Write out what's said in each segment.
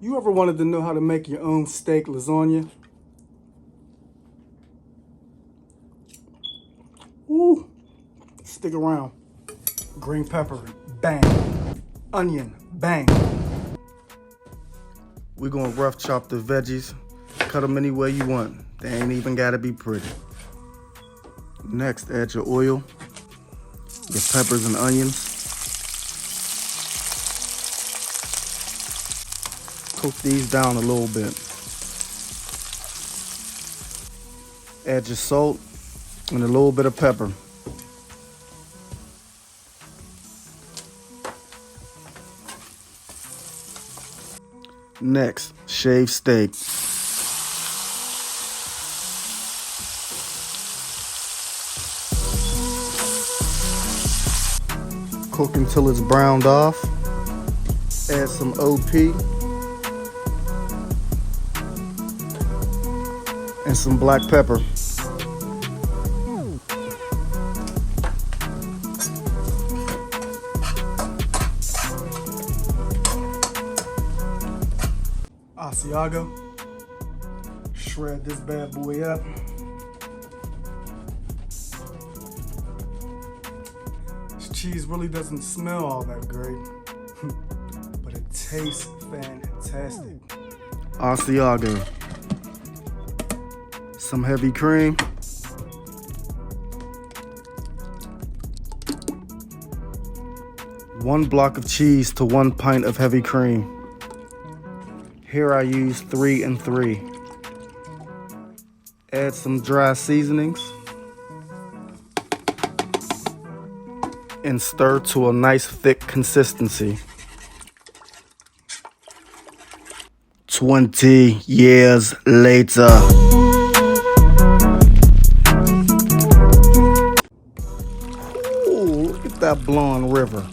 You ever wanted to know how to make your own steak lasagna? Ooh, stick around. Green pepper, bang. Onion, bang. We're gonna rough chop the veggies. Cut them any way you want. They ain't even gotta be pretty. Next, add your oil, your peppers and onions. Cook these down a little bit. Add your salt and a little bit of pepper. Next, shaved steak. Cook until it's browned off. Add some OP and some black pepper. Asiago. Shred this bad boy up. This cheese really doesn't smell all that great, but it tastes fantastic. Asiago. Some heavy cream. One block of cheese to 1 pint of heavy cream. Here I use 3 and 3. Add some dry seasonings and stir to a nice thick consistency. 20 years later. Ooh, look at that blonde river.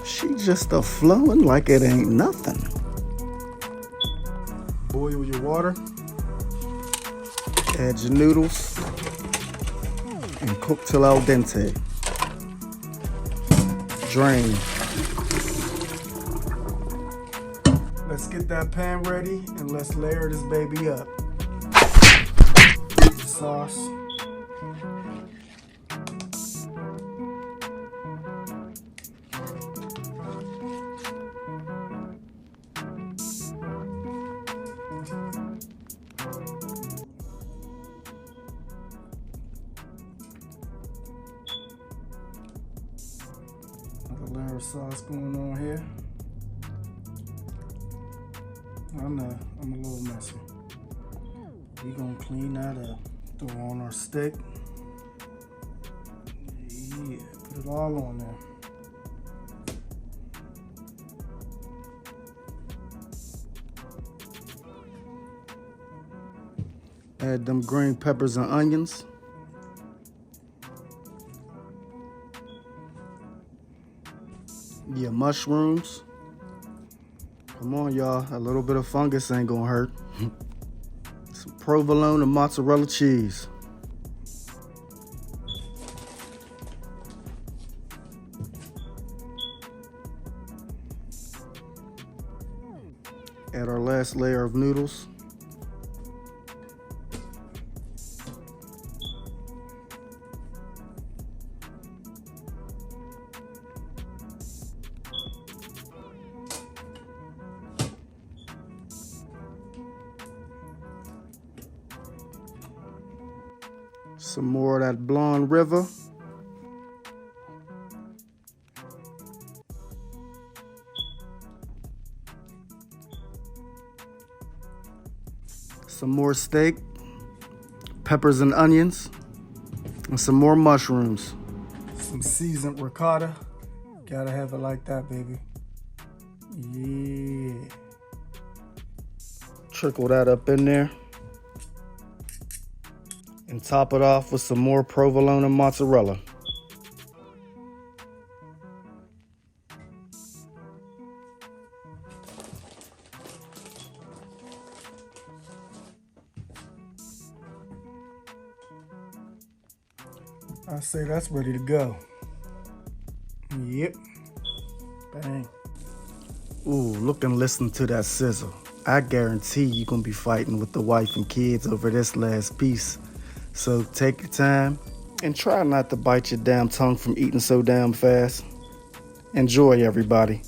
She just a-flowing like it ain't nothing. Boil your water. Add your noodles and cook till al dente. Drain. Let's get that pan ready and let's layer this baby up. Sauce. Another layer of sauce going on here. I know, I'm a little messy. We're gonna clean that up. Throw on our steak. Yeah, put it all on there. Add them green peppers and onions. Your mushrooms. Come on, y'all. A little bit of fungus ain't gonna hurt. Some provolone and mozzarella cheese. Add our last layer of noodles. Some more of that blonde river. Some more steak, peppers and onions, and some more mushrooms. Some seasoned ricotta. Gotta have it like that, baby. Yeah. Trickle that up in there. And top it off with some more provolone and mozzarella. I say that's ready to go. Yep. Bang. Ooh, look and listen to that sizzle. I guarantee you're gonna be fighting with the wife and kids over this last piece. So take your time and try not to bite your damn tongue from eating so damn fast. Enjoy, everybody.